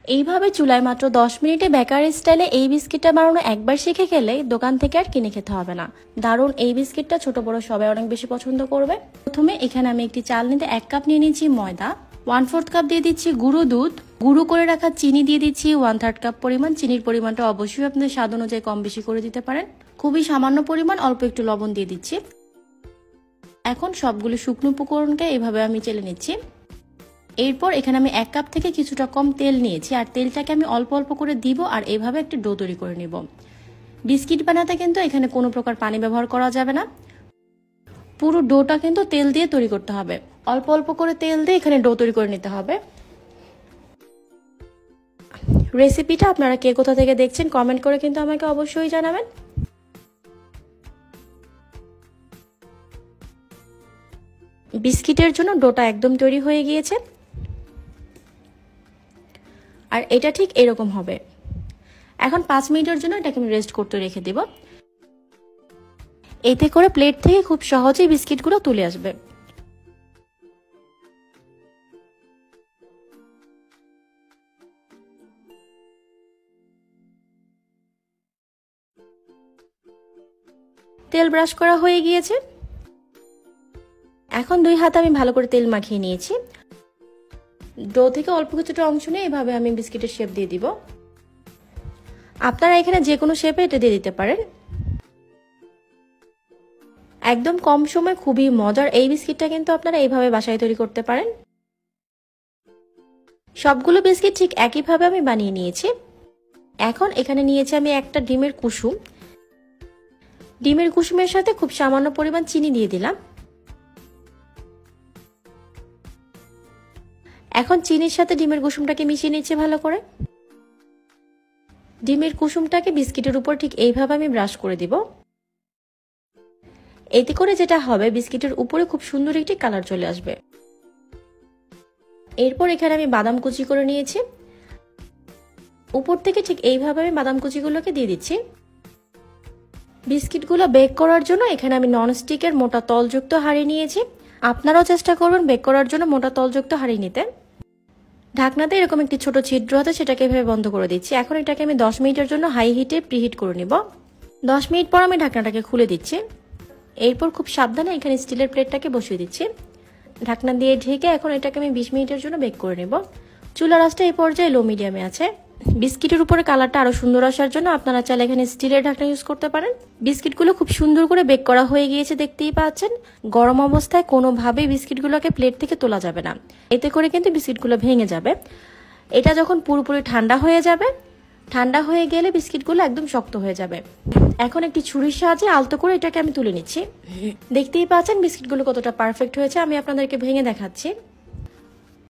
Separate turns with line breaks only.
এইভাবে চুলায় মাত্র 10 মিনিটে বেকারি স্টাইলে এই বিস্কিটটা বানানো একবার শিখে গেলে দোকান থেকে আর কিনে খেতে হবে না। দারুণ এই বিস্কিটটা ছোট বড় সবাই অনেক বেশি পছন্দ করবে। প্রথমে এখানে আমি একটি চালনিতে 1 কাপ নিয়ে নিয়েছি ময়দা, 1/4 কাপ দিয়ে দিচ্ছি গুঁড়ো দুধ, গুঁড়ো করে রাখা চিনি দিয়ে দিচ্ছি 1/3 কাপ পরিমাণ। চিনির পরিমাণটা অবশ্যই আপনাদের স্বাদ অনুযায়ী কম বেশি করে দিতে পারেন। খুবই সামান্য পরিমাণ অল্প একটু লবণ দিয়ে দিচ্ছি। এখন সবগুলো শুকনো উপকরণকে এভাবে আমি চেলে নিচ্ছি। এরপর এখানে আমি 1 কাপ থেকে কিছুটা কম তেল নিয়েছি, আর তেলটাকে আমি অল্প অল্প করে দিব আর এইভাবে একটা ডো তৈরি করে নিব। বিস্কিট বানাতে কিন্তু এখানে কোনো প্রকার পানি ব্যবহার করা যাবে না, পুরো ডোটা কিন্তু তেল দিয়ে তৈরি করতে হবে। অল্প অল্প করে তেল দিয়ে এখানে ডো তৈরি করে নিতে হবে। রেসিপিটা আপনারা কে কোথা থেকে দেখছেন কমেন্ট করে কিন্তু আমাকে অবশ্যই জানাবেন। বিস্কিটের জন্য ডোটা একদম তৈরি হয়ে গিয়েছে, আর এটা ঠিক এরকম হবে। এখন 5 মিনিটের জন্য এটাকে আমি রেস্ট করতে রেখে দেব। এতে করে প্লেট থেকে খুব সহজেই বিস্কিটগুলো তুলে আসবে। তেল ব্রাশ করা হয়ে গিয়েছে। এখন 2 হাতে আমি ভালো করে তেল মাখিয়ে নিয়েছি। ডো থেকে অল্প কিছুটা অংশ নিয়ে এভাবে আমি বিস্কিটের শেপ দিয়ে দিব। আপনারা এখানে যে কোনো শেপে এটা দিয়ে দিতে পারেন। একদম কম সময় খুবই মজার এই বিস্কিটটা কিন্তু আপনারা এইভাবে বাসায় তৈরি করতে পারেন। সবগুলো বিস্কিট ঠিক একইভাবে আমি বানিয়ে নিয়েছি। এখন এখানে নিয়েছি আমি একটা ডিমের কুসুম। ডিমের কুসুমের সাথে খুব সামান্য পরিমাণ চিনি দিয়ে দিলাম। এখন চিনির সাথে ডিমের কুসুমটাকে মিশিয়ে নিচ্ছি ভালো করে। ডিমের কুসুমটাকে বিস্কিটের উপর ঠিক এইভাবে আমি ব্রাশ করে দিব। এতে করে যেটা হবে, বিস্কিটের উপরে খুব সুন্দর একটি কালার চলে আসবে। এরপর এখানে আমি বাদাম কুচি করে নিয়েছি। উপর থেকে ঠিক এইভাবে আমি বাদাম কুচিগুলোকে দিয়ে দিচ্ছি। বিস্কিটগুলো বেক করার জন্য এখানে আমি ননস্টিকের মোটা তলযুক্ত হাঁড়ি নিয়েছি। আপনারাও চেষ্টা করবেন বেক করার জন্য মোটা তলযুক্ত হাঁড়ি নিতে। ঢাকনাতে এরকম একটি ছোট ছিদ্র আছে, সেটাকে এভাবে বন্ধ করে দিচ্ছি। এখন এটাকে আমি 10 মিনিটের জন্য হাই হিটে প্রিহিট করে নিব। 10 মিনিট পর আমি ঢাকনাটাকে খুলে দিচ্ছি। এরপর খুব সাবধানে এখানে স্টিলের প্লেটটাকে বসিয়ে দিচ্ছি। ঢাকনা দিয়ে ঢেকে এখন এটাকে আমি 20 মিনিটের জন্য বেক করে নেব। চুলার আঁচটা এই পর্যায়ে লো মিডিয়ামে আছে। বিস্কিটের উপরে কালারটা আরো সুন্দর আসার জন্য আপনারা চাইলে এখানে স্টিলের ঢাকনা ইউজ করতে পারেন। বিস্কিটগুলো খুব সুন্দর করে বেক করা হয়ে গিয়েছে, দেখতেই পাচ্ছেন। গরম অবস্থায় কোনোভাবেই বিস্কিটগুলোকে প্লেট থেকে তোলা যাবে না, এতে করে কিন্তু বিস্কিটগুলো ভেঙে যাবে। এটা যখন পুরোপুরি ঠান্ডা হয়ে যাবে, ঠান্ডা হয়ে গেলে বিস্কিটগুলো একদম শক্ত হয়ে যাবে। এখন একটি ছুরির সাহায্যে আলতো করে এটাকে আমি তুলে নিচ্ছি। দেখতেই পাচ্ছেন বিস্কিটগুলো কতটা পারফেক্ট হয়েছে। আমি আপনাদেরকে ভেঙে দেখাচ্ছি।